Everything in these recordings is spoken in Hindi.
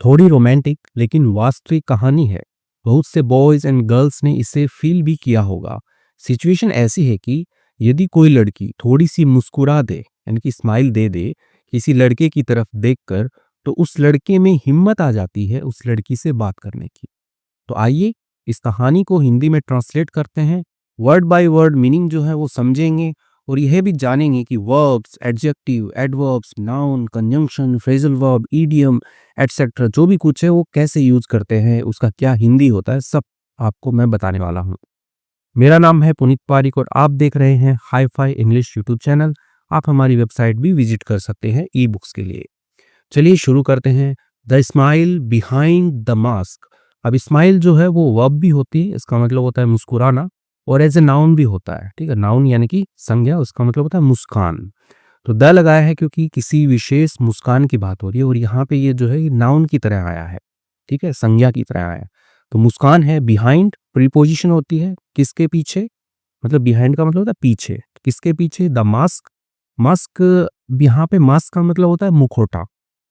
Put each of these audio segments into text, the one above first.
थोड़ी रोमांटिक लेकिन वास्तविक कहानी है। बहुत से बॉयज एंड गर्ल्स ने इसे फील भी किया होगा। सिचुएशन ऐसी है कि यदि कोई लड़की थोड़ी सी मुस्कुरा दे यानी कि स्माइल दे दे किसी लड़के की तरफ देखकर, तो उस लड़के में हिम्मत आ जाती है उस लड़की से बात करने की। तो आइए इस कहानी को हिंदी में ट्रांसलेट करते हैं। वर्ड बाय वर्ड मीनिंग जो है वो समझेंगे और यह भी जानेंगे कि verbs, adjective, adverbs, noun, conjunction, phrasal verb, idiom etcetera जो भी कुछ है वो कैसे यूज करते हैं, उसका क्या हिंदी होता है, सब आपको मैं बताने वाला हूँ। मेरा नाम है पुनीत पारिक और आप देख रहे हैं hi fi English YouTube channel. आप हमारी वेबसाइट भी विजिट कर सकते हैं ई बुक्स के लिए। चलिए शुरू करते हैं। The smile behind the mask. अब स्माइल जो है वो वर्ब भी होती है, इसका मतलब होता है मुस्कुराना, और एज ए नाउन भी होता है। ठीक है, नाउन यानी कि संज्ञा, उसका मतलब होता है मुस्कान। तो द लगाया है क्योंकि किसी विशेष मुस्कान की बात हो रही है और यहाँ पे ये जो है ये नाउन की तरह आया है। ठीक है, संज्ञा की तरह आया है। तो मुस्कान है, बिहाइंड प्रीपोजिशन होती है किसके पीछे, मतलब बिहाइंड का मतलब होता है पीछे, किसके पीछे, द मास्क। मास्क, यहाँ पे मास्क का मतलब होता है मुखौटा।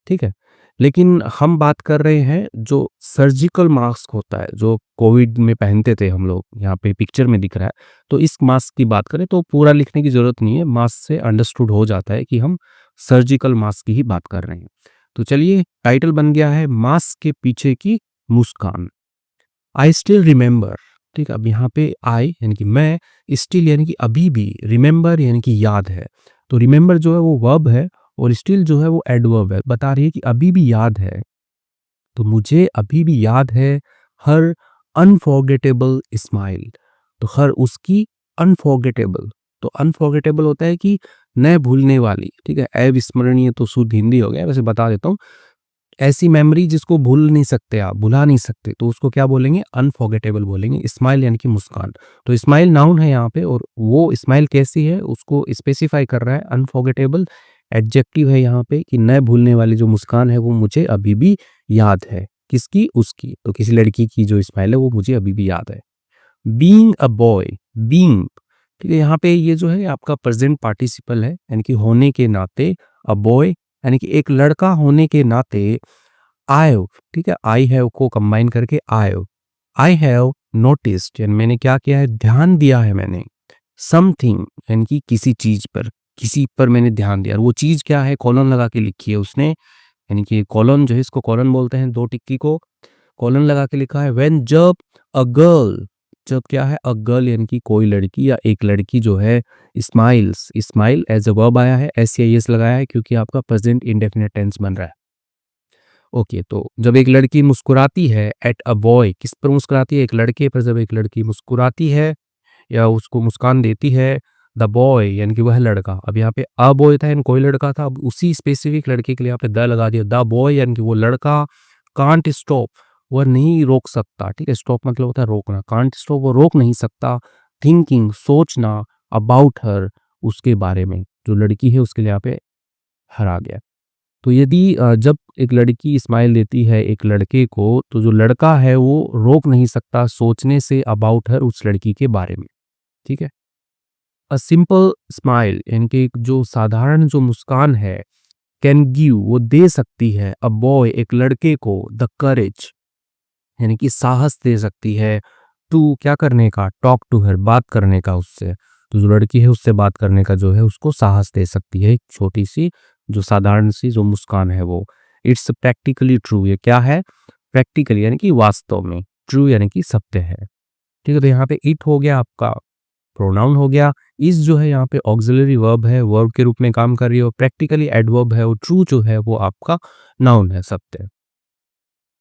ठीक है, लेकिन हम बात कर रहे हैं जो सर्जिकल मास्क होता है जो कोविड में पहनते थे हम लोग, यहाँ पे पिक्चर में दिख रहा है। तो इस मास्क की बात करें तो पूरा लिखने की जरूरत नहीं है, मास्क से अंडरस्टूड हो जाता है कि हम सर्जिकल मास्क की ही बात कर रहे हैं। तो चलिए, टाइटल बन गया है मास्क के पीछे की मुस्कान। I still remember. ठीक है, अब यहाँ पे आई यानी कि मैं, स्टिल यानी कि अभी भी, रिमेंबर यानी कि याद है। तो रिमेंबर जो है वो वर्ब है और स्टिल जो है वो एडवर्ब है, बता रही है कि अभी भी याद है। तो मुझे अभी भी याद है हर अनफॉरगेटेबल स्माइल। तो हर उसकी अनफॉरगेटेबल, तो अनफॉरगेटेबल होता है कि न भूलने वाली। ठीक है, अविस्मरणीय तो शुद्ध हिंदी हो गया, वैसे बता देता हूँ। ऐसी मेमोरी जिसको भूल नहीं सकते, आप भुला नहीं सकते, तो उसको क्या बोलेंगे, अनफॉरगेटेबल बोलेंगे। स्माइल यानी कि मुस्कान। तो स्माइल नाउन है यहाँ पे और वो स्माइल कैसी है उसको स्पेसिफाई कर रहा है। अनफॉरगेटेबल एडजेक्टिव है यहाँ पे कि न भूलने वाली जो मुस्कान है वो मुझे अभी भी याद है। किसकी, उसकी। तो किसी लड़की की जो स्माइल है वो मुझे अभी भी याद है। बीइंग अ बॉय, बीइंग, ठीक है, यहाँ पे ये जो है आपका प्रेजेंट पार्टिसिपल है यानी कि होने के नाते। अ बॉय यानी कि एक लड़का होने के नाते। आई, ठीक है, आई हैव को कंबाइन करके आई हैव नोटिस्ड, यानी मैंने क्या किया है, ध्यान दिया है मैंने। समथिंग यानी कि किसी चीज पर, किसी पर मैंने ध्यान दिया। और वो चीज क्या है, कॉलन लगा के लिखी है उसने, यानी कि कॉलन जो है, इसको कॉलन बोलते हैं, दो टिक्की को कॉलन लगा के लिखा है। व्हेन, जब, अ गर्ल, जब क्या है, अ गर्ल यानी कि कोई लड़की या एक लड़की जो है, smiles, smile as a verb आया है, एस या एस लगाया है क्योंकि आपका प्रेजेंट इंडेफिनिट टेंस बन रहा है। ओके, तो जब एक लड़की मुस्कुराती है, एट अ बॉय, किस पर मुस्कुराती है, एक लड़के पर। जब एक लड़की मुस्कुराती है या उसको मुस्कान देती है, द बॉय यानी कि वह लड़का। अब यहाँ पे अ बॉय था यानी कोई लड़का था, अब उसी स्पेसिफिक लड़के के लिए यहाँ पे द लगा दिया। द बॉय यानी कि वो लड़का। कांट स्टॉप, वह नहीं रोक सकता। ठीक है, स्टॉप मतलब होता है रोकना, कांट स्टॉप, वो रोक नहीं सकता। थिंकिंग, सोचना, अबाउट हर, उसके बारे में, जो लड़की है उसके लिए यहाँ पे हर आ गया। तो यदि जब एक लड़की स्माइल देती है एक लड़के को, तो जो लड़का है वो रोक नहीं सकता सोचने से अबाउट हर, उस लड़की के बारे में। ठीक है, अ सिंपल स्माइल यानी कि जो साधारण जो मुस्कान है, कैन गिव, वो दे सकती है, अ बॉय, एक लड़के को, द करेज यानी कि साहस दे सकती है, टू, क्या करने का, टॉक टू हर, बात करने का उससे। तो जो लड़की है उससे बात करने का जो है उसको साहस दे सकती है, एक छोटी सी जो साधारण सी जो मुस्कान है वो। इट्स प्रैक्टिकली ट्रू, ये क्या है, प्रैक्टिकली यानी कि वास्तव में, ट्रू यानी कि सत्य है। ठीक है, तो यहाँ पे इट हो गया आपका प्रोनाउन हो गया। इस जो है यहाँ पे ऑक्सिलरी वर्ब है, वर्ब के रूप में काम कर रही है। और प्रैक्टिकली एडवर्ब है, और ट्रू जो है वो आपका नाउन है, सत्य।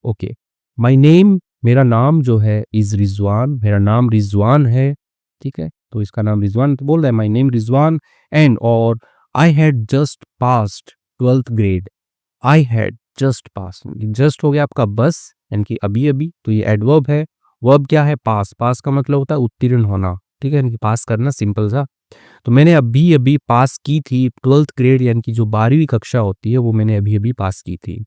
ओके, माय नेम, मेरा नाम जो है, इज रिजवान, मेरा नाम रिजवान है। ठीक है, तो इसका नाम रिजवान, तो बोल रहा है माय नेम रिजवान। एंड, और I had just passed 12th grade. I had just pass, just हो गया आपका बस यानी कि अभी अभी, तो ये एडवर्ब है। वर्ब क्या है, पास, पास का मतलब होता है उत्तीर्ण होना। ठीक है, यानी कि पास करना, सिंपल सा। तो मैंने अभी अभी पास की थी 12th ग्रेड यानी कि जो 12वीं कक्षा होती है वो मैंने अभी अभी पास की थी।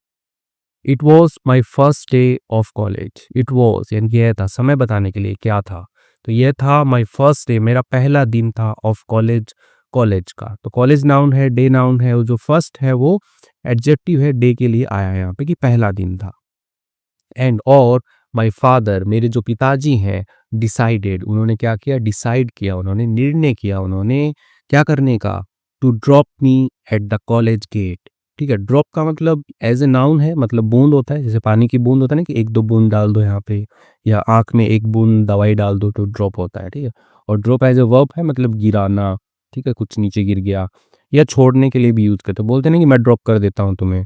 It was my first day of college. It was यानी कि यह था, समय बताने के लिए क्या था, तो यह था माई फर्स्ट डे, मेरा पहला दिन था, ऑफ कॉलेज, कॉलेज का। तो कॉलेज नाउन है, डे नाउन है, और जो फर्स्ट है वो एडजेक्टिव है, डे के लिए आया है यहाँ पे कि पहला दिन था। एंड और माय फादर, मेरे जो पिताजी हैं, डिसाइडेड, उन्होंने क्या किया, डिसाइड किया, उन्होंने निर्णय किया, उन्होंने क्या करने का, to drop me at the college gate. ठीक है, ड्रॉप का मतलब एज ए नाउन है, मतलब बूंद होता है, जैसे पानी की बूंद होता है ना कि एक दो बूंद डाल दो यहाँ पे, या आंख में एक बूंद दवाई डाल दो तो ड्रॉप होता है। ठीक है, और ड्रॉप एज ए वर्ब है, मतलब गिराना। ठीक है, कुछ नीचे गिर गया, या छोड़ने के लिए भी यूज करते हैं, बोलते हैं ना कि मैं ड्रॉप कर देता हूँ तुम्हें,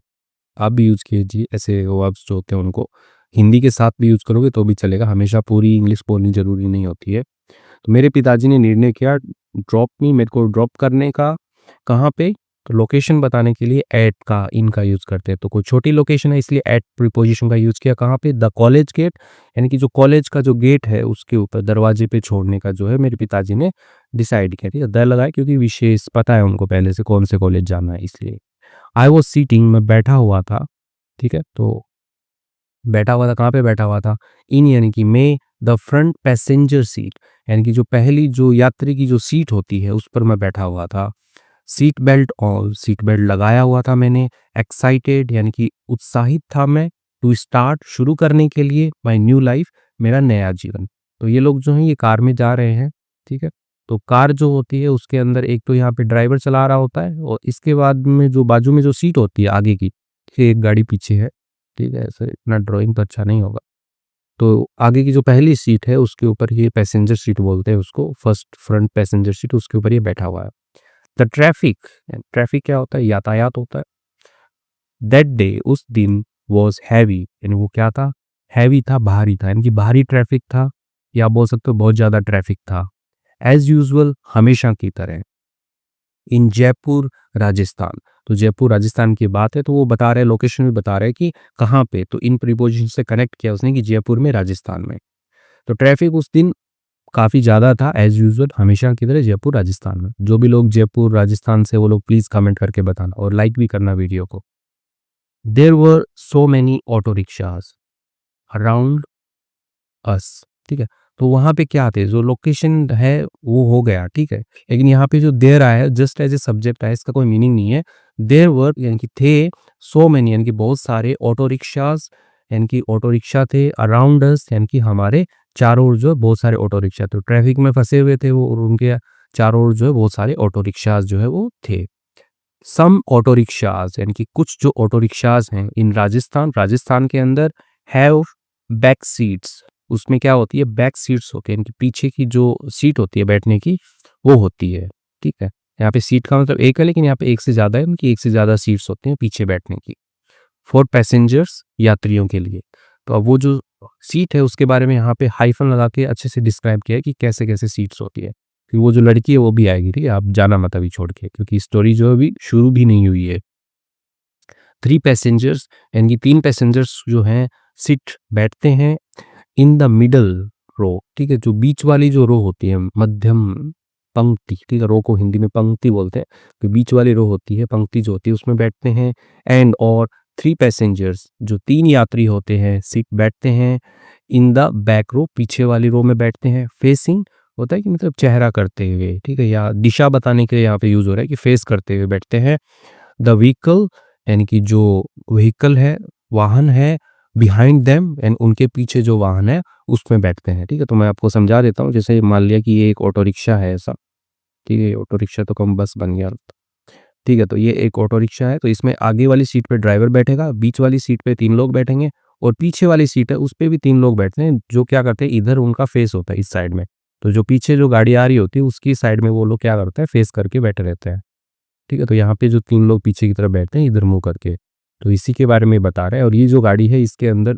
आप भी यूज कीजिए ऐसे वर्ब्स जो होते हैं उनको, हिंदी के साथ भी यूज करोगे तो भी चलेगा, हमेशा पूरी इंग्लिश बोलनी जरूरी नहीं होती है। तो मेरे पिताजी ने निर्णय किया ड्रॉप मी, मेरे को ड्रॉप करने का। कहाँ पे, तो लोकेशन बताने के लिए एट का, इन का यूज करते हैं, तो कोई छोटी लोकेशन है इसलिए एट प्रीपोजिशन का यूज किया। कहाँ पे, द कॉलेज गेट, यानी कि जो कॉलेज का जो गेट है उसके ऊपर दरवाजे पे छोड़ने का जो है मेरे पिताजी ने डिसाइड किया। ठीक है, द लगाए क्योंकि विशेष पता है उनको पहले से कौन से कॉलेज जाना है इसलिए। आई वॉज सीटिंग, मैं बैठा हुआ था। ठीक है, तो बैठा हुआ था, कहाँ पे बैठा हुआ था, इन यानी कि मैं, द फ्रंट पैसेंजर सीट, यानी कि जो पहली जो यात्री की जो सीट होती है उस पर मैं बैठा हुआ था। सीट बेल्ट, और सीट बेल्ट लगाया हुआ था मैंने। एक्साइटेड, यानी कि उत्साहित था मैं, टू स्टार्ट, शुरू करने के लिए, माई न्यू लाइफ, मेरा नया जीवन। तो ये लोग जो हैं ये कार में जा रहे हैं। ठीक है, तो कार जो होती है उसके अंदर एक तो यहाँ पे ड्राइवर चला रहा होता है, और इसके बाद में जो बाजू में जो सीट होती है आगे की, एक गाड़ी पीछे है। ठीक है, ऐसे इतना ड्राइंग तो अच्छा नहीं होगा। तो आगे की जो पहली सीट है उसके ऊपर ये पैसेंजर सीट बोलते हैं उसको, फर्स्ट फ्रंट पैसेंजर सीट, उसके ऊपर ये बैठा हुआ है। द ट्रैफिक, ट्रैफिक क्या होता है, यातायात होता है। दैट डे, उस दिन, वॉज हैवी, यानी वो क्या था, हैवी था, भारी था, यानी कि भारी ट्रैफिक था, या बोल सकते हो बहुत ज़्यादा ट्रैफिक था। एज यूजुअल, हमेशा की तरह। इन जयपुर राजस्थान, तो जयपुर राजस्थान की बात है, तो वो बता रहे हैं, लोकेशन भी बता रहे हैं कि कहाँ पे, तो इन प्रीपोजिशन से कनेक्ट किया उसने कि जयपुर में, राजस्थान में। तो ट्रैफिक उस दिन काफ़ी ज़्यादा था, एज यूजुअल, हमेशा की तरह जयपुर राजस्थान में। जो भी लोग जयपुर राजस्थान से वो लोग प्लीज़ कमेंट करके बताना, और लाइक भी करना वीडियो को। There were so many auto rickshaws around us. ठीक है, तो वहाँ पे क्या थे, जो लोकेशन है वो हो गया। ठीक है, लेकिन यहाँ पे जो देयर आया है जस्ट एज ए सब्जेक्ट है, इसका कोई मीनिंग नहीं है। देयर वर यानी कि थे, सो मैनी यानी कि बहुत सारे, ऑटो रिक्शाज यानी कि ऑटो रिक्शा थे, अराउंड अस यानी कि हमारे चारों ओर जो है बहुत सारे ऑटो रिक्शा थे। ट्रैफिक में फंसे हुए थे वो, और उनके चारों ओर जो है बहुत सारे ऑटो रिक्शाज जो है वो थे। सम ऑटो रिक्शाज यानी कि कुछ जो ऑटो रिक्शाज हैं इन राजस्थान, राजस्थान के अंदर, हैव बैक सीट्स, उसमें क्या होती है, बैक सीट्स होती है, यानी कि पीछे की जो सीट होती है बैठने की वो होती है। ठीक है, यहाँ पे सीट का मतलब एक है, लेकिन यहाँ पे एक से ज़्यादा है, उनकी एक से ज़्यादा सीट्स होती हैं पीछे बैठने की, फॉर पैसेंजर्स, यात्रियों के लिए। तो अब वो जो सीट है उसके बारे में यहाँ पे हाइफन लगा के अच्छे से डिस्क्राइब किया है कि कैसे कैसे सीट्स होती है। फिर वो जो लड़की है वो भी आएगी, ठीक है, आप जाना मत अभी छोड़ के, क्योंकि स्टोरी जो है अभी शुरू भी नहीं हुई है। थ्री पैसेंजर्स यानी कि तीन पैसेंजर्स जो हैं सिट बैठते हैं, इन द मिडल रो। ठीक है, जो बीच वाली जो रो होती है, मध्यम पंक्ति, ठीक है, रो को हिंदी में पंक्ति बोलते हैं, तो बीच वाली रो होती है, पंक्ति जो होती है उसमें बैठते हैं। एंड और थ्री पैसेंजर्स, जो तीन यात्री होते हैं, सीट बैठते हैं, इन द बैक रो, पीछे वाली रो में बैठते हैं। फेसिंग होता है कि मतलब चेहरा करते हुए, ठीक है, या दिशा बताने के लिए यहाँ पे यूज हो रहा है कि फेस करते हुए बैठते हैं। द व्हीकल यानी कि जो व्हीकल है, वाहन है, बिहाइंड देम एंड उनके पीछे जो वाहन है उसमें बैठते हैं। ठीक है, तो मैं आपको समझा देता हूँ, जैसे मान लिया कि ये एक ऑटो रिक्शा है ऐसा। ठीक है, ऑटो रिक्शा तो कम बस बन गया। ठीक है, तो ये एक ऑटो रिक्शा है, तो इसमें आगे वाली सीट पे ड्राइवर बैठेगा, बीच वाली सीट पे तीन लोग बैठेंगे, और पीछे वाली सीट है उस पे भी तीन लोग बैठते हैं, जो क्या करते हैं, इधर उनका फेस होता है इस साइड में, तो जो पीछे जो गाड़ी आ रही होती है उसकी साइड में वो लोग क्या करते हैं, फेस करके बैठे रहते हैं। ठीक है, तो यहाँ पे जो तीन लोग पीछे की तरफ बैठते हैं इधर मुंह करके, तो इसी के बारे में बता रहे हैं। और ये जो गाड़ी है इसके अंदर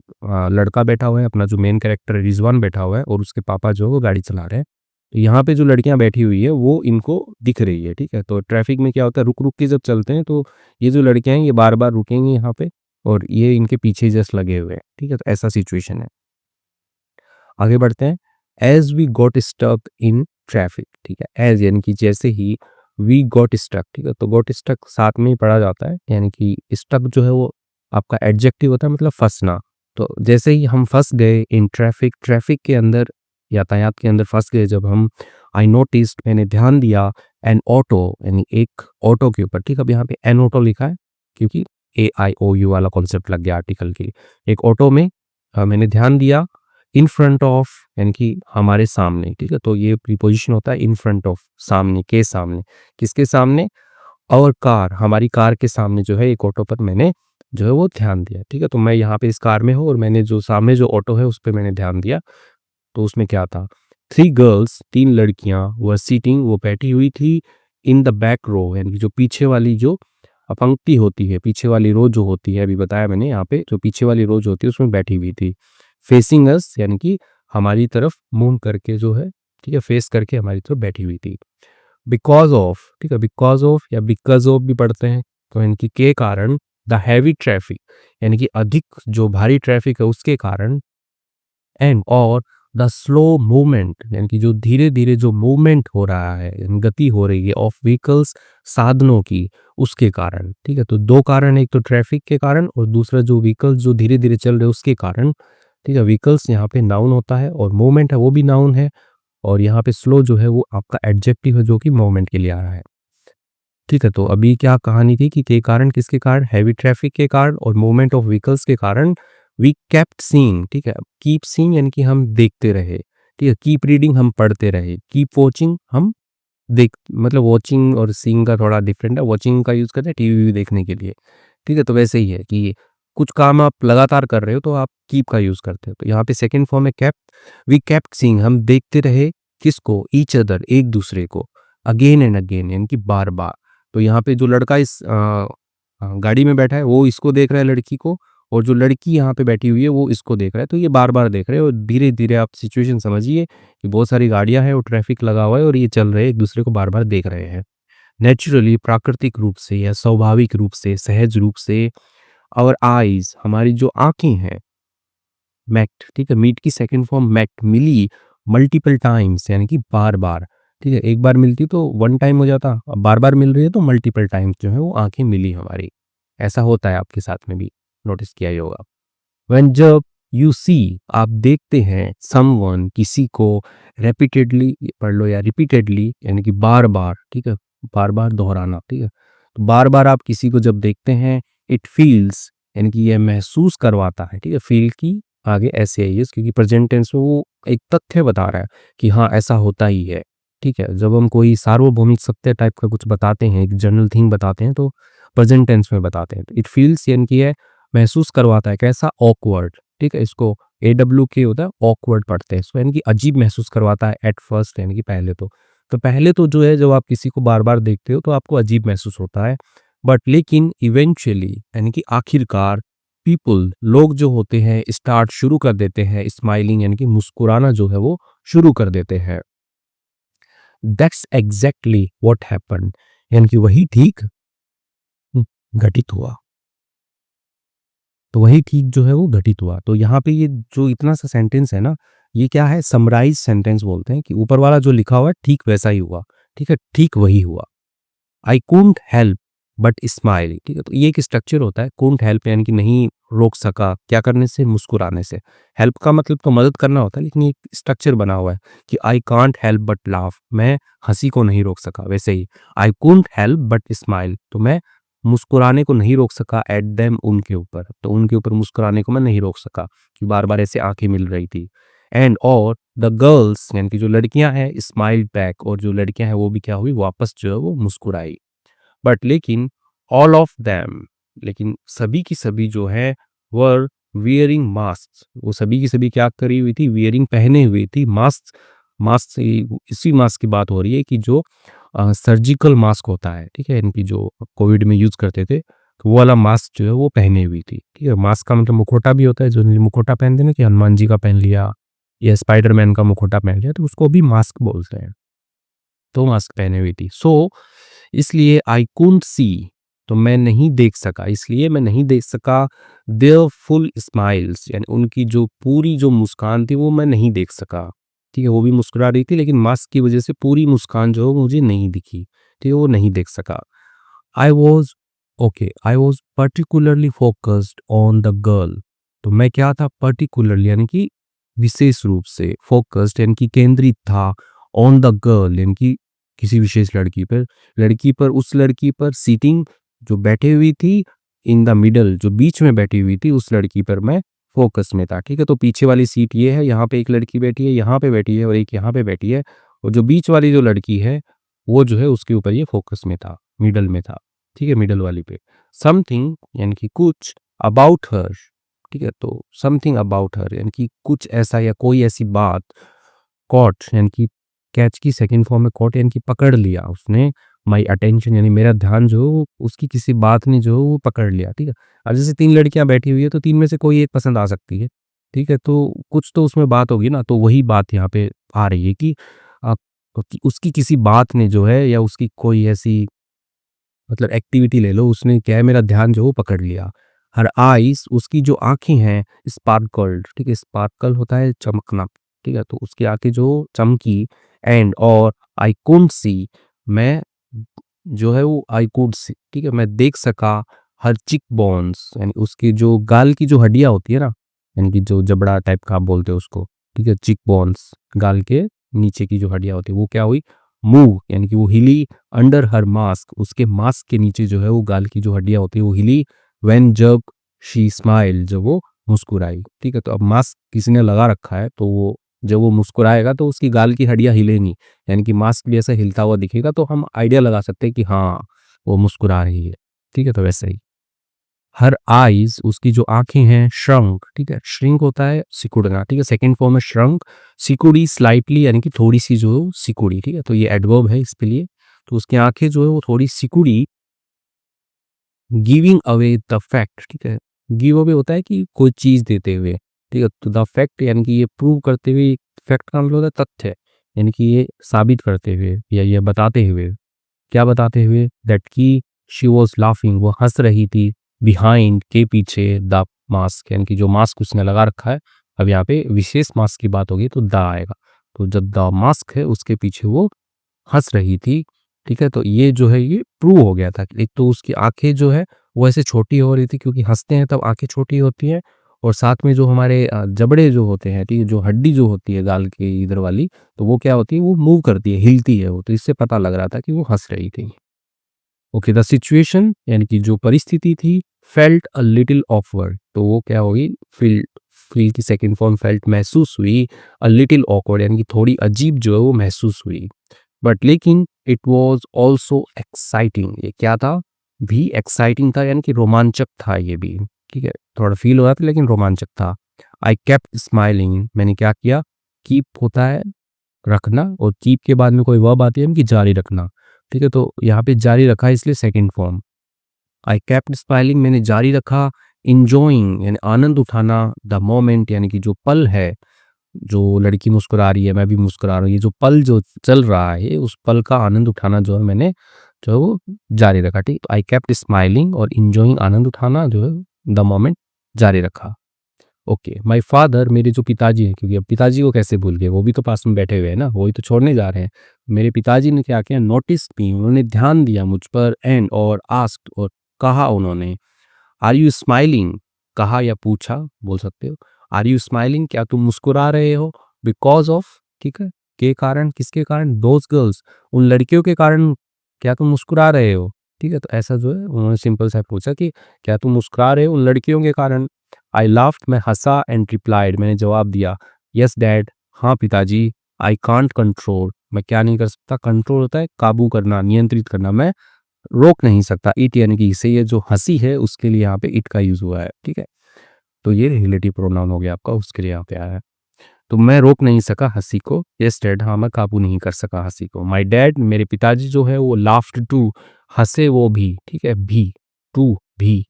लड़का बैठा हुआ है, अपना जो मेन कैरेक्टर है रिजवान बैठा हुआ है, और उसके पापा जो है वो गाड़ी चला रहे हैं। तो यहाँ पे जो लड़कियां बैठी हुई है वो इनको दिख रही है। ठीक है, तो ट्रैफिक में क्या होता है, रुक रुक के जब चलते हैं तो ये जो लड़कियां हैं ये बार बार रुकेंगी यहाँ पे, और ये इनके पीछे जस्ट लगे हुए हैं। ठीक है, तो ऐसा सिचुएशन है। आगे बढ़ते हैं। As we got stuck in traffic. ठीक है, एज यानी कि जैसे ही, वी गॉट स्टक। ठीक है, तो गॉट स्टक साथ में ही पढ़ा जाता है, यानी कि स्टक जो है वो आपका एडजेक्टिव होता है, मतलब फंसना। तो जैसे ही हम फंस गए इन ट्रैफिक, ट्रैफिक के अंदर, यातायात के अंदर फंस गए जब हम, आई नोटिस्ड, मैंने ध्यान दिया, एन ऑटो यानी एक ऑटो के ऊपर। ठीक है, अब यहाँ पे एन ऑटो लिखा है क्योंकि AIOU वाला कॉन्सेप्ट लग गया आर्टिकल के लिए। एक ऑटो में मैंने ध्यान दिया इन फ्रंट ऑफ, यानी कि हमारे सामने, ठीक है। तो ये प्रीपोजिशन होता है इन फ्रंट ऑफ, सामने, के सामने। किसके सामने? और कार, हमारी कार के सामने जो है एक ऑटो पर मैंने जो है वो ध्यान दिया, ठीक है। तो मैं यहाँ पे इस कार में हूँ और मैंने जो सामने जो ऑटो है उस पे मैंने ध्यान दिया। तो उसमें क्या था? 3 गर्ल्स, 3 लड़कियाँ वर सीटिंग, वो बैठी हुई थी इन द बैक रो, यानी कि जो पीछे वाली जो पंक्ति होती है, पीछे वाली रो जो होती है, अभी बताया मैंने यहाँ पे, जो पीछे वाली रो जो होती है उसमें बैठी हुई थी। फेसिंग अस, यानी कि हमारी तरफ मुँह करके जो है, ठीक है, फेस करके हमारी तरफ बैठी हुई थी। बिकॉज़ ऑफ, ठीक है, बिकॉज़ ऑफ या बिकॉज़ ऑफ भी पढ़ते हैं, तो इनकी के कारण द हैवी ट्रैफिक, यानी कि अधिक जो भारी ट्रैफिक है उसके कारण, एंड और द स्लो मूवमेंट, यानी कि जो धीरे-धीरे जो मूवमेंट हो रहा है, यानी गति हो रही है ऑफ व्हीकल्स, साधनों की, उसके कारण, ठीक है। तो 2 कारण, एक तो ट्रैफिक के कारण और दूसरा जो व्हीकल्स जो धीरे-धीरे चल रहे हैं उसके कारण, ठीक है। व्हीकल्स यहाँ पे नाउन होता है और मूवमेंट है वो भी नाउन है, और यहाँ पे स्लो जो है वो आपका एडजेक्टिव है जो कि मूवमेंट के लिए आ रहा है। ठीक है, तो अभी क्या कहानी थी कि के कारण किसके कारण? हैवी ट्रैफिक के कारण और मूवमेंट ऑफ व्हीकल्स के कारण वी केप्ट सीइंग, ठीक है। कीप सीइंग यानी कि हम देखते रहे, ठीक है। कीप रीडिंग हम पढ़ते रहे, कीप वॉचिंग हम देख, मतलब वॉचिंग और सीइंग का थोड़ा डिफरेंट है। वॉचिंग का यूज़ करते हैं टीवी देखने के लिए, ठीक है। तो वैसे ही है कि कुछ काम आप लगातार कर रहे हो तो आप कीप का यूज़ करते हो। तो यहाँ पे सेकंड फॉर्म है केप्ट, वी केप्ट सीइंग, हम देखते रहे किसको? ईच अदर, एक दूसरे को, अगेन एंड अगेन, यानी कि बार-बार। तो यहाँ पे जो लड़का इस गाड़ी में बैठा है वो इसको देख रहा है, लड़की को, और जो लड़की यहाँ पे बैठी हुई है वो इसको देख रहा है। तो ये बार-बार देख रहे हैं और धीरे-धीरे आप सिचुएशन समझिए कि बहुत सारी गाड़ियाँ हैं और ट्रैफिक लगा हुआ है और ये चल रहे हैं, एक दूसरे को बार-बार देख रहे हैं। नेचुरली, प्राकृतिक रूप से या स्वाभाविक रूप से, सहज रूप से, आवर आइज़, हमारी जो आँखें हैं, मेट, ठीक है, मीट की सेकंड फॉर्म मेट, मिली मल्टीपल टाइम्स, यानी कि बार-बार, ठीक है। एक बार मिलती तो वन टाइम हो जाता, अब बार-बार मिल रही है तो मल्टीपल टाइम्स जो है वो आँखें मिली हमारी। ऐसा होता है आपके साथ में भी, नोटिस किया ही होगा। व्हेन, जब यू सी, आप देखते हैं, समवन, किसी को, रिपीटेडली पढ़ लो या रिपीटेडली, यानी कि बार-बार, ठीक है, बार-बार दोहराना, ठीक है। तो बार-बार आप किसी को जब देखते हैं, इट फील्स, यानी कि ये महसूस करवाता है, ठीक है। फील की आगे ऐसे है ये, क्योंकि प्रेजेंट टेंस में वो एक तथ्य बता रहा है कि हाँ, ऐसा होता ही है, ठीक है। जब हम कोई सार्वभौमिक सत्य टाइप का कुछ बताते हैं, एक जनरल थिंग बताते हैं, तो प्रेजेंट टेंस में बताते हैं। तो इट फील्स यानी कि है महसूस करवाता है, कैसा? ऑकवर्ड, ठीक है। इसको AWK होता है, ऑकवर्ड पढ़ते हैं इसको, यानी कि अजीब महसूस करवाता है एट फर्स्ट, यानी कि पहले तो। तो पहले तो जो है जब आप किसी को बार-बार देखते हो तो आपको अजीब महसूस होता है, बट लेकिन इवेंचुअली, यानी कि आखिरकार, पीपल, लोग जो होते हैं, स्टार्ट शुरू कर देते हैं स्माइलिंग, यानी कि मुस्कुराना जो है वो शुरू कर देते हैं। दैट्स एग्जैक्टली व्हाट हैपेंड, यानी कि वही ठीक घटित हुआ। तो वही ठीक जो है वो घटित हुआ। तो यहाँ पे ये जो इतना सा सेंटेंस है ना, ये क्या है? समराइज़ सेंटेंस बोलते हैं कि ऊपर वाला जो लिखा हुआ है ठीक वैसा ही हुआ, ठीक है? ठीक वही हुआ। I couldn't help but smile, ठीक है? तो ये एक स्ट्रक्चर होता है, कुडन्ट हेल्प यानी कि नहीं रोक सका, क्या करने से? मुस्कुराने से। हेल्प का मतलब तो मदद करना होता है, लेकिन ये एक स्ट्रक्चर बना हुआ है कि I can't help but laugh, मैं हँसी को नहीं रोक सका। वैसे ही I couldn't help but smile, तो मैं मुस्कुराने को नहीं रोक सका एट देम, उनके ऊपर। तो उनके ऊपर मुस्कुराने को मैं नहीं रोक सका कि बार-बार ऐसे आँखें मिल रही थी। एंड और द गर्ल्स, यानी कि जो लड़कियाँ हैं, स्माइल्ड बैक, और जो लड़कियाँ हैं वो भी क्या हुई? वापस जो है वो मुस्कुराई। बट लेकिन ऑल ऑफ देम, लेकिन सभी की सभी जो है वर वियरिंग मास्क, वो सभी की सभी क्या करी हुई थी? वियरिंग, पहने हुई थी मास्क। मास्क से इसी मास्क की बात हो रही है कि जो सर्जिकल मास्क होता है, ठीक है, इनकी जो कोविड में यूज करते थे, तो वो वाला मास्क जो है वो पहने हुई थी, ठीक है। मास्क का मतलब मुखोटा भी होता है, जो मुखोटा पहनते हैं ना, कि हनुमान जी का पहन लिया या स्पाइडरमैन का मुखोटा पहन लिया, तो उसको भी मास्क बोलते हैं। तो मास्क पहने हुई थी। सो इसलिए आई कुडन्ट सी, तो मैं नहीं देख सका, इसलिए मैं नहीं देख सका देयर फुल स्माइल्स, यानी उनकी जो पूरी जो मुस्कान थी वो मैं नहीं देख सका, ठीक है। वो भी मुस्कुरा रही थी लेकिन मास्क की वजह से पूरी मुस्कान जो है वो मुझे नहीं दिखी, ठीक है, वो नहीं देख सका। I was I was particularly focused on the girl, तो मैं क्या था? पर्टिकुलरली यानी कि विशेष रूप से, फोकस्ड यानी कि केंद्रित था, ऑन द गर्ल यानी कि किसी विशेष लड़की पर, उस लड़की पर, सीटिंग जो बैठी हुई थी, इन द मिडल जो बीच में बैठी हुई थी, उस लड़की पर मैं फोकस में था, ठीक है। तो पीछे वाली सीट ये है, यहाँ पे एक लड़की बैठी है, यहाँ पे बैठी है और एक यहाँ पे बैठी है, और जो बीच वाली जो लड़की है वो जो है उसके ऊपर ये फोकस में था, मिडल में था, ठीक है, मिडल वाली पे। समथिंग यानी कि कुछ, अबाउट हर, ठीक है। तो समथिंग अबाउट हर यानी कि कुछ ऐसा या कोई ऐसी बात, कॉट यानी कि कैच की सेकंड फॉर्म में कॉट यानी कि पकड़ लिया उसने, माय अटेंशन यानी मेरा ध्यान जो है वो उसकी किसी बात ने जो है वो पकड़ लिया, ठीक है। अब जैसे 3 लड़कियां बैठी हुई है तो 3 में से कोई एक पसंद आ सकती है, ठीक है। तो कुछ तो उसमें बात होगी ना, तो वही बात यहाँ पे आ रही है कि आप कि उसकी किसी बात ने जो है या उसकी कोई ऐसी मतलब एक्टिविटी ले लो, उसने क्या है मेरा ध्यान जो है वो पकड़ लिया। हर आइज़ उसकी जो आँखें हैं स्पार्कल्ड, ठीक है, स्पार्कल होता है चमकना, ठीक है, तो उसकी आँखें जो चमकी, एंड और आई कुडन्ट सी, मैं जो है वो आई कुड सी, ठीक है, मैं देख सका हर चिक बोन्स यानी उसकी जो गाल की जो हड्डियाँ होती है ना, यानी कि जो जबड़ा टाइप का आप बोलते हो उसको, ठीक है, चिक बोन्स गाल के नीचे की जो हड्डियाँ होती है वो क्या हुई, मूव यानी कि वो हिली, अंडर हर मास्क उसके मास्क के नीचे जो है वो गाल की जो हड्डियाँ होती है वो हिली, व्हेन जब शी स्माइल जब वो मुस्कुराई, ठीक है। तो अब मास्क किसी ने लगा रखा है तो वो जब वो मुस्कुराएगा तो उसकी गाल की हड्डियाँ हिलेंगी, यानी कि मास्क भी ऐसा हिलता हुआ दिखेगा, तो हम आइडिया लगा सकते हैं कि हाँ वो मुस्कुरा रही है, ठीक है। तो वैसे ही हर आईज उसकी जो आंखें हैं श्रंक, ठीक है, श्रिंक होता है सिकुड़ना, ठीक है, सेकंड फॉर्म में श्रंक, सिकुड़ी स्लाइटली यानी कि थोड़ी सी जो है वो सिकुड़ी, ठीक है, तो ये एडवर्ब है इसके लिए। तो उसकी आंखें जो है वो थोड़ी सिकुड़ी, गिविंग अवे द फैक्ट, ठीक है, गिव अवे होता है कि कोई चीज देते हुए, ठीक है, तो द फैक्ट यानी कि ये प्रूव करते हुए, फैक्ट का मतलब होता है तथ्य, यानी कि ये साबित करते हुए या ये बताते हुए, क्या बताते हुए, दैट की शी वॉज लाफिंग वो हंस रही थी, बिहाइंड के पीछे, द मास्क यानी कि जो मास्क उसने लगा रखा है, अब यहाँ पे विशेष मास्क की बात होगी तो द आएगा, तो जब द मास्क है उसके पीछे वो हंस रही थी, ठीक है। तो ये जो है ये प्रूव हो गया था कि एक तो उसकी आंखें जो है वो ऐसे छोटी हो रही थी क्योंकि हंसते हैं तब आंखें छोटी होती हैं, और साथ में जो हमारे जबड़े जो होते हैं, ठीक है, जो हड्डी जो होती है गाल के इधर वाली, तो वो क्या होती है वो मूव करती है, हिलती है वो, तो इससे पता लग रहा था कि वो हंस रही थी। ओके, द सिचुएशन यानी कि जो परिस्थिति थी, फेल्ट अ लिटिल ऑकवर्ड, तो वो क्या होगी, फील, फील की सेकंड फॉर्म फेल्ट महसूस हुई, अ लिटिल ऑकवर्ड यानी कि थोड़ी अजीब जो है वो महसूस हुई, बट लेकिन इट वाज आल्सो एक्साइटिंग, ये क्या था, भी एक्साइटिंग था यानी कि रोमांचक था ये भी, ठीक है, थोड़ा फील हो रहा था लेकिन रोमांचक था। आई केप्ट स्माइलिंग, मैंने क्या किया, कीप होता है रखना, और कीप के बाद में कोई वर्ब आती है कि जारी रखना, ठीक है, तो यहाँ पे जारी रखा है इसलिए second form. I kept smiling मैंने जारी रखा, इंजॉइंग यानी आनंद उठाना, द मोमेंट यानी कि जो पल है, जो लड़की मुस्कुरा रही है मैं भी मुस्कुरा रहा हूँ, ये जो पल जो चल रहा है उस पल का आनंद उठाना जो है मैंने जो है वो जारी रखा, ठीक, तो आई केप्ट स्माइलिंग और इंजॉइंग आनंद उठाना जो है द मोमेंट जारी रखा। ओके, माय फादर मेरे जो पिताजी हैं, क्योंकि अब पिताजी को कैसे भूल गए, वो भी तो पास में बैठे हुए हैं ना, वही तो छोड़ने जा रहे हैं। मेरे पिताजी ने क्या किया, नोटिस मी उन्होंने ध्यान दिया मुझ पर, एंड और आस्क्ड और कहा उन्होंने, आर यू स्माइलिंग, कहा या पूछा बोल सकते हो, आर यू स्माइलिंग क्या तुम मुस्कुरा रहे हो, बिकॉज ऑफ, ठीक है, के कारण, किसके कारण, दोज गर्ल्स उन लड़कियों के कारण क्या तुम मुस्कुरा रहे हो, ठीक है, तो ऐसा जो है उन्होंने सिंपल सा पूछा कि क्या तुम मुस्कुरा रहे हो उन लड़कियों के कारण। आई लाफ्ड मैं हंसा, एंड रिप्लाइड मैंने जवाब दिया, यस डैड हाँ पिताजी, आई कांट कंट्रोल मैं क्या नहीं कर सकता, कंट्रोल होता है काबू करना नियंत्रित करना, मैं रोक नहीं सकता, इट यानी कि इसे, ये जो हंसी है उसके लिए यहाँ पे इट का यूज हुआ है, ठीक है, तो ये रिलेटिव प्रोनाउन हो गया आपका, उसके लिए यहाँ पे आया है। तो मैं रोक नहीं सका हंसी को, यस डैड हाँ मैं काबू नहीं कर सका हंसी को, माय डैड मेरे पिताजी जो है वो लाफ्ड टू हंसे वो भी, ठीक है, भी, टू भी,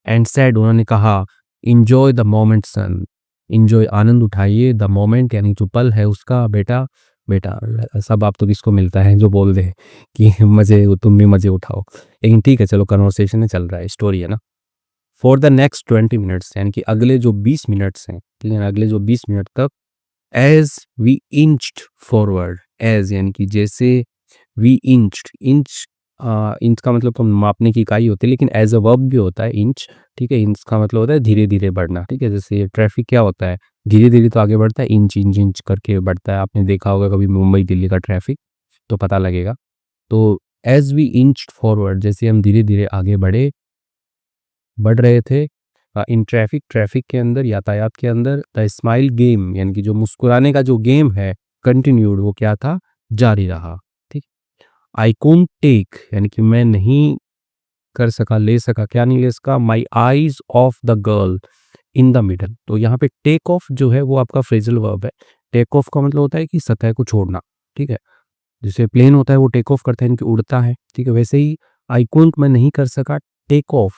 एंड सैड उन्होंने कहा, enjoy the moment son, enjoy आनंद उठाइए, द मोमेंट यानी जो पल है उसका बेटा, बेटा सब आप तो किसको मिलता है जो बोल दे कि मजे तुम भी मजे उठाओ, लेकिन ठीक है चलो कन्वर्सेशन में चल रहा है, स्टोरी है ना। फॉर द नेक्स्ट 20 मिनट्स यानी कि अगले जो 20 मिनट्स हैं, ठीक है, अगले जो 20 मिनट तक, एज वी इंच्ड फॉरवर्ड, एज यानी कि जैसे, वी इंच्ड, इंच, इंच का मतलब तो मापने की इकाई होती है लेकिन एज अ वर्ब भी होता है इंच, ठीक है, इंच का मतलब होता है धीरे धीरे बढ़ना, ठीक है, जैसे ट्रैफिक क्या होता है धीरे धीरे तो आगे बढ़ता है, इंच इंच इंच करके बढ़ता है, आपने देखा होगा कभी मुंबई दिल्ली का ट्रैफिक, तो पता लगेगा। तो एज वी इंच्ड फॉरवर्ड जैसे हम धीरे धीरे आगे बढ़े, बढ़ रहे थे, इन ट्रैफिक के अंदर, यातायात के अंदर, द स्माइल गेम यानी कि जो मुस्कुराने का जो गेम है कंटिन्यूड, वो क्या था, जारी रहा। ठीक। आई कुडंट टेक यानी कि मैं नहीं कर सका, ले सका, क्या नहीं ले सका, my eyes of the girl in the middle. तो यहाँ पे टेक ऑफ जो है वो आपका फ्रेजल वर्ब है। टेक ऑफ का मतलब होता है कि सतह को छोड़ना। ठीक है, जैसे प्लेन होता है वो टेक ऑफ करता है यानी कि उड़ता है। ठीक है, वैसे ही आई कुडंट मैं नहीं कर सका, टेक ऑफ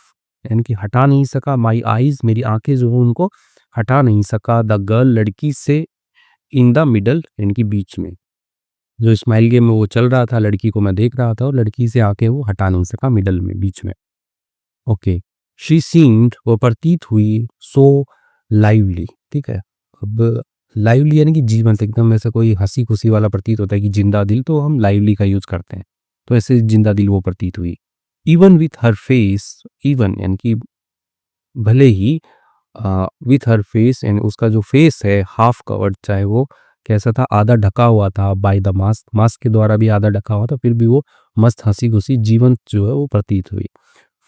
यानी कि हटा नहीं सका, माई आईज मेरी आंखें जो है उनको हटा नहीं सका, द गर्ल लड़की से, इन द मिडल यानी कि बीच में। जो स्माइल गेम में वो चल रहा था, लड़की को मैं देख रहा था और लड़की से आंखें वो हटा नहीं सका, मिडल में, बीच में। ओके। शी सीम्ड वो प्रतीत हुई, सो लाइवली। ठीक है, अब लाइवली यानी कि जीवंत, एकदम ऐसा कोई हंसी खुशी वाला प्रतीत होता है कि जिंदा दिल, तो हम लाइवली का यूज करते हैं। तो ऐसे जिंदा दिल वो प्रतीत हुई। Even with her face, even यानी कि भले ही, विथ हर फेस यानी उसका जो फेस है हाफ कवर्ड, चाहे वो कैसा था, आधा ढका हुआ था, बाय द मास्क, मास्क के द्वारा भी आधा ढका हुआ था, फिर भी वो मस्त हंसी खुशी जीवंत जो है वो प्रतीत हुई।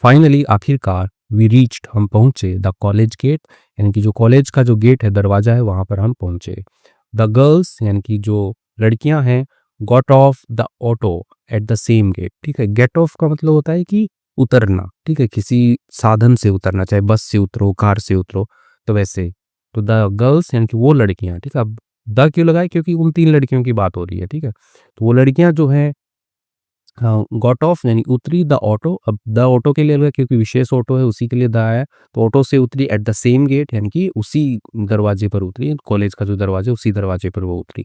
फाइनली आखिरकार, वी रीच्ड हम पहुंचे, द कॉलेज गेट यानी कि जो कॉलेज का जो गेट है, दरवाजा है, वहां पर हम पहुंचे। द गर्ल्स यानी कि जो लड़कियां हैं, got off the auto at the same gate. ठीक है, गेट ऑफ का मतलब होता है कि उतरना। ठीक है, किसी साधन से उतरना, चाहे बस से उतरो, कार से उतरो, तो वैसे। तो द गर्ल्स यानी कि वो लड़कियां। ठीक है, अब द क्यों लगाए, क्योंकि उन 3 लड़कियों की बात हो रही है। ठीक है, तो वो लड़कियां जो हैं, गॉट ऑफ यानी उतरी, द ऑटो, अब द ऑटो के लिए अलग है क्योंकि विशेष ऑटो है, उसी के लिए द आया। तो ऑटो से उतरी एट द सेम गेट यानी कि उसी दरवाजे पर उतरी, कॉलेज का जो दरवाजा है उसी दरवाजे पर वो उतरी।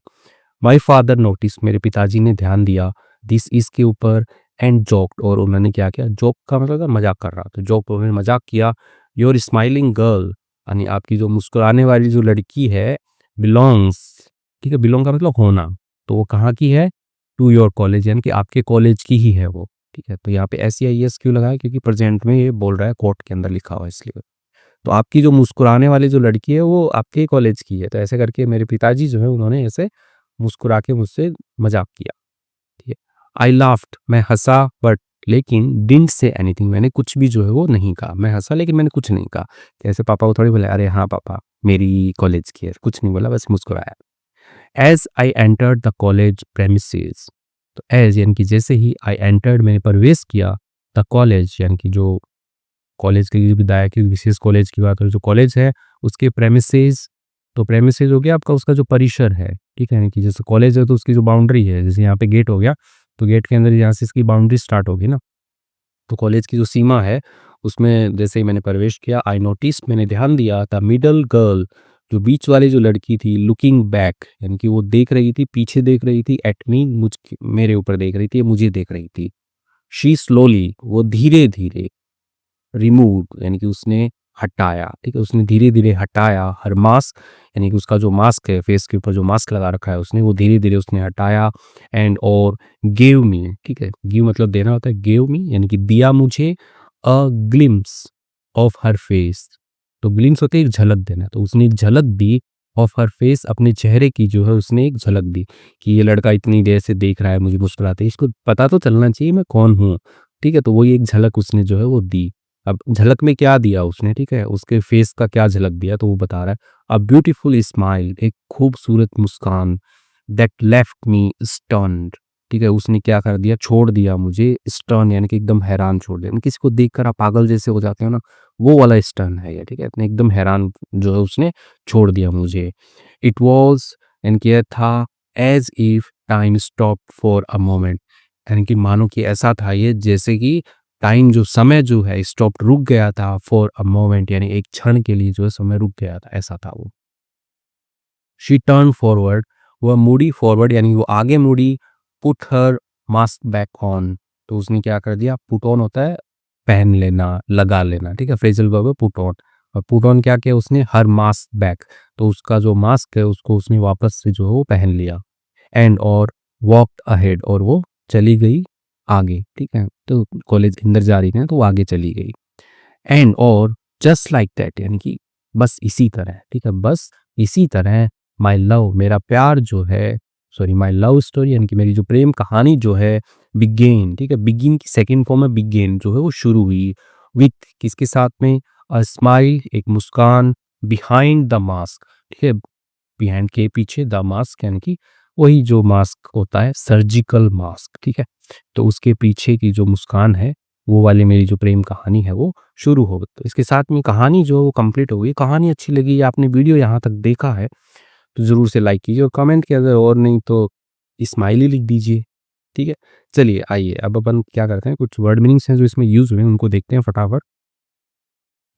माई फादर नोटिस मेरे पिताजी ने ध्यान दिया, दिस इसके ऊपर, एंड जोक्ड और उन्होंने क्या किया, जोक का मतलब था मजाक कर रहा, तो जोक उन्होंने मजाक किया। योर स्माइलिंग गर्ल यानी आपकी जो मुस्कुराने वाली जो लड़की है, बिलोंग्स। ठीक है, बिलोंग का मतलब होना, तो वो कहाँ की है, टू योर कॉलेज यानी कि आपके कॉलेज की ही है वो। ठीक है, तो यहाँ पे एस आई एस क्यों लगाया, क्योंकि प्रेजेंट में ये बोल रहा है, कोर्ट के अंदर लिखा हुआ है इसलिए। तो आपकी जो मुस्कुराने वाली जो लड़की है वो आपके कॉलेज की है। तो ऐसे करके मेरे पिताजी जो है उन्होंने ऐसे मुस्कुरा के मुझसे मजाक किया। ठीक है, आई लाफ्ड मैं हंसा, बट लेकिन डिडंट से एनीथिंग मैंने कुछ भी जो है वो नहीं कहा। मैं हंसा लेकिन मैंने कुछ नहीं कहा। कैसे पापा को थोड़ी बोला, अरे हाँ पापा मेरी कॉलेज की है, कुछ नहीं बोला, बस मुस्कुराया। As I entered the college premises, तो एज यानी कि जैसे ही, आई एंटर्ड मैंने प्रवेश किया, द कॉलेज यानी कि जो कॉलेज के लिए विदाया की विशेष कॉलेज की बात हो, जो कॉलेज है उसके प्रेमिसेस। तो प्रेमिसेस हो गया आपका उसका जो परिसर है। ठीक है, यानी कि जैसे कॉलेज है तो उसकी जो बाउंड्री है, जैसे यहाँ पे गेट हो गया, तो गेट के अंदर यहाँ से इसकी बाउंड्री स्टार्ट होगी ना, तो कॉलेज की जो सीमा है उसमें जैसे ही मैंने प्रवेश किया, आई नोटिस मैंने ध्यान दिया, द मिडल गर्ल जो बीच वाली जो लड़की थी, लुकिंग बैक यानी कि वो देख रही थी, पीछे देख रही थी, एट मी मुझ मेरे ऊपर देख रही थी, मुझे देख रही थी। शी स्लोली वो धीरे धीरे, रिमूव्ड यानी कि उसने हटाया। ठीक है, उसने धीरे धीरे हटाया, हर मास्क यानी कि उसका जो मास्क है, फेस के ऊपर जो मास्क लगा रखा है उसने, वो धीरे धीरे उसने हटाया। एंड और गेव मी, ठीक है, गिव मतलब देना होता है, गेव मी यानी कि दिया मुझे, a glimpse of her face. तो ग्लिम्स होते हैं एक झलक देना, तो उसने एक झलक दी, ऑफ हर फेस अपने चेहरे की जो है उसने एक झलक दी, कि ये लड़का इतनी देर से देख रहा है मुझे मुस्कुराते, इसको पता तो चलना चाहिए मैं कौन हूँ। ठीक है, तो वही एक झलक उसने जो है वो दी। अब झलक में क्या दिया उसने, ठीक है, उसके फेस का क्या झलक दिया, तो वो बता रहा है, अ ब्यूटीफुल स्माइल एक खूबसूरत मुस्कान, दैट लेफ्ट मी स्टन्ड। ठीक है, उसने क्या कर दिया, छोड़ दिया मुझे, स्टन यानी कि एकदम हैरान छोड़ दिया, यानी किसी को देखकर आप पागल जैसे हो जाते हो ना, वो वाला स्टन है ये। ठीक है, इतने एकदम हैरान जो है उसने छोड़ दिया मुझे। इट वॉज यानी कि यह था, as if time stop for a moment, यानी कि मानो कि ऐसा था ये जैसे कि टाइम जो समय जो है स्टॉप रुक गया था, फॉर अ मोमेंट यानी एक क्षण के लिए जो है समय रुक गया था, ऐसा था वो। शी टर्न फॉरवर्ड वह मुड़ी, फॉरवर्ड यानी वो आगे मुड़ी, put her mask back on, तो उसने क्या कर दिया, पुट ऑन होता है पहन लेना, लगा लेना। ठीक है, फ्रेजल वर्ब है पुट ऑन, और पुट ऑन क्या किया उसने, हर मास्क बैक, तो उसका जो मास्क है उसको उसने वापस से जो है वो पहन लिया। एंड और वॉकड अहेड और वो चली गई आगे। ठीक है, तो कॉलेज अंदर जा रही थी तो वो आगे चली गई। एंड और जस्ट लाइक दैट यानी कि बस इसी तरह। ठीक है, बस इसी तरह, माई लव मेरा प्यार जो है, सॉरी माई लव स्टोरी यानी कि मेरी जो प्रेम कहानी जो है, बिगेन। ठीक है, बिगिन की सेकेंड फॉर्म में बिगेन जो है वो शुरू हुई, विथ किसके साथ में, अ स्माइल, एक मुस्कान, बिहाइंड द मास्क, ठीक है? बिहाइंड के पीछे, द मास्क यानी कि वही जो मास्क होता है, सर्जिकल मास्क, ठीक है? तो उसके पीछे की जो मुस्कान है, वो वाली मेरी जो प्रेम कहानी है वो शुरू हो गई। तो इसके साथ में कहानी जो है वो कंप्लीट हो गई। कहानी अच्छी लगी या आपने वीडियो यहाँ तक देखा है, तो ज़रूर से लाइक कीजिए और कमेंट किया, अगर और नहीं तो स्माइली लिख दीजिए, ठीक है? चलिए आइए अब अपन क्या करते हैं, कुछ वर्ड मीनिंग्स हैं जो इसमें यूज़ हुए हैं, उनको देखते हैं फटाफट।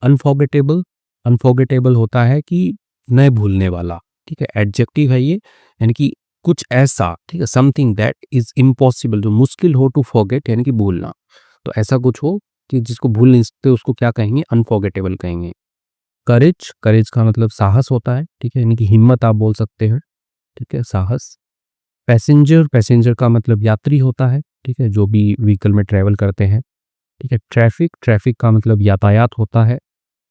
अनफॉरगेटेबल, अनफॉरगेटेबल होता है कि न भूलने वाला, ठीक है? एडजेक्टिव है ये, यानी कि कुछ ऐसा, ठीक है? समथिंग दैट इज़ इम्पॉसिबल, जो मुश्किल हो टू फॉरगेट यानी कि भूलना। तो ऐसा कुछ हो कि जिसको भूल नहीं सकते, उसको क्या कहेंगे? अनफॉरगेटेबल कहेंगे। करेज, करेज का मतलब साहस होता है, ठीक है? यानी कि हिम्मत आप बोल सकते हैं, ठीक है? साहस। पैसेंजर, पैसेंजर का मतलब यात्री होता है, ठीक है? जो भी व्हीकल में ट्रैवल करते हैं, ठीक है? ट्रैफिक, ट्रैफिक का मतलब यातायात होता है,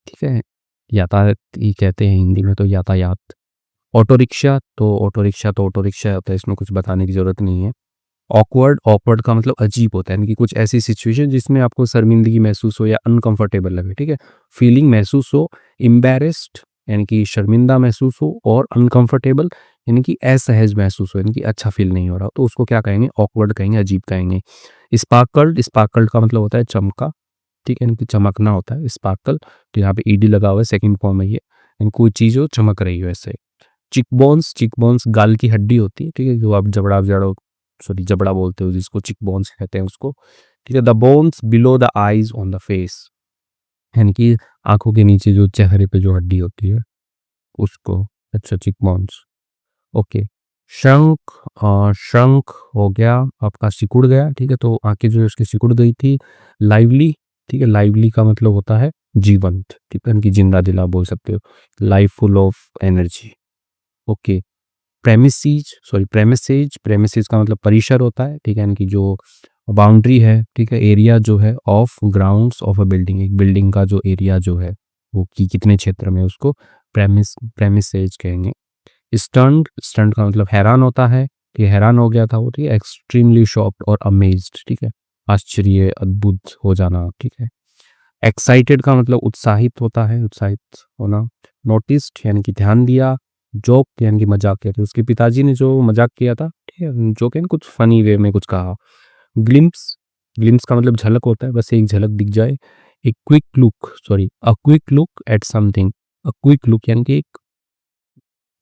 ठीक है? यातायात ही कहते हैं हिंदी में तो यातायात। ऑटो रिक्शा, तो ऑटो रिक्शा तो ऑटो रिक्शा होता है, इसमें कुछ बताने की ज़रूरत नहीं है। ऑकवर्ड, ऑकवर्ड का मतलब अजीब होता है, यानी कि कुछ ऐसी सिचुएशन जिसमें आपको शर्मिंदगी महसूस हो या अनकंफर्टेबल लगे, ठीक है? फीलिंग महसूस हो, एम्बैरेस्ड यानी कि शर्मिंदा महसूस हो, और अनकंफर्टेबल यानी कि असहज महसूस हो, यानी कि अच्छा फील नहीं हो रहा, तो उसको क्या कहेंगे? ऑकवर्ड कहेंगे, अजीब कहेंगे। स्पार्कल्ड, स्पार्कल्ड का मतलब होता है चमका, ठीक है? यानी कि चमकना होता है स्पार्कल, तो यहाँ पे ईडी लगा हुआ है, सेकंड फॉर्म है ये, यानी कोई चीज़ हो चमक रही हो ऐसे। चिकबोन्स, चिकबोन्स गाल की हड्डी होती है, ठीक है? जो आप जबड़ा जड़ो सॉरी जबड़ा बोलते हो जिसको, चिकबोन्स कहते हैं उसको, ठीक है? The bones below the eyes on the face, यानी कि आँखों के नीचे जो चेहरे पे जो हड्डी होती है उसको। अच्छा, चिकबोन्स, ओके। शंख, शंख हो गया आपका सिकुड़ गया, ठीक है? तो आँखें जो है उसकी सिकुड़ गई थी। लाइवली, ठीक है? लाइवली का मतलब होता है जीवंत, ठीक है? यानी कि जिंदा दिल आप बोल सकते हो। Life full of energy, okay. Premises, sorry premises, premises का मतलब परिसर होता है, ठीक है? यानी कि जो बाउंड्री है, ठीक है? एरिया जो है of grounds of a building, एक बिल्डिंग का जो एरिया जो है वो कि कितने क्षेत्र में, उसको प्रेमिसेस कहेंगे। स्टन्ड, स्टन्ड का मतलब हैरान होता है, कि हैरान हो गया था वो, ठीक है? एक्सट्रीमली शॉक्ड और अमेज्ड, ठीक है? आश्चर्य, अद्भुत हो जाना, ठीक है? एक्साइटेड का मतलब उत्साहित होता है, उत्साहित होना। नोटिस्ड यानी कि ध्यान दिया। जोक यानी कि मजाक किया, तो उसके पिताजी ने जो मजाक किया था, ठीक है? जोक यानी कुछ फनी वे में कुछ कहा। ग्लिम्प्स, ग्लिम्प्स का मतलब झलक होता है, बस एक झलक दिख जाए। एक quick look, sorry a quick look at something, a quick look यानी कि एक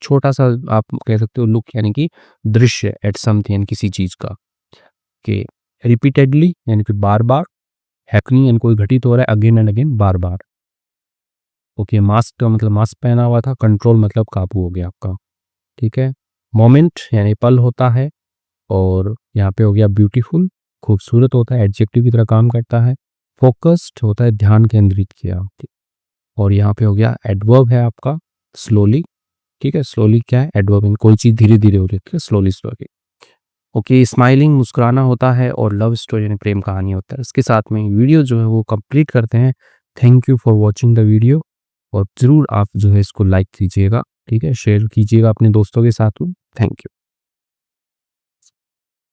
छोटा सा, आप कह सकते हो लुक यानी कि दृश्य, एट समथिंग यानी किसी चीज का, के। रिपीटेडली यानी कि बार बार। हैपनिंग यानी कोई घटित हो रहा है, again and again, bar bar. Okay, mask का मतलब मास्क पहना हुआ था। कंट्रोल मतलब काबू हो गया आपका, ठीक है? मोमेंट यानी पल होता है, और यहाँ पे हो गया ब्यूटीफुल, खूबसूरत होता है, एडजेक्टिव की तरह काम करता है। फोकस्ड होता है, ध्यान केंद्रित किया, ठीक। और यहाँ पे हो गया एडवर्ब है आपका, स्लोली, ठीक है? स्लोली क्या है? एडवर्ब, इन कोई चीज़ धीरे धीरे हो रही है, ठीक है? Slowly, slowly. ओके, स्माइलिंग मुस्कुराना होता है, और लव स्टोरी यानी प्रेम कहानी होता है। इसके साथ में वीडियो जो है वो कंप्लीट करते हैं। Thank you for watching the video, और ज़रूर आप जो है इसको लाइक कीजिएगा, ठीक है? शेयर कीजिएगा अपने दोस्तों के साथ में। Thank you.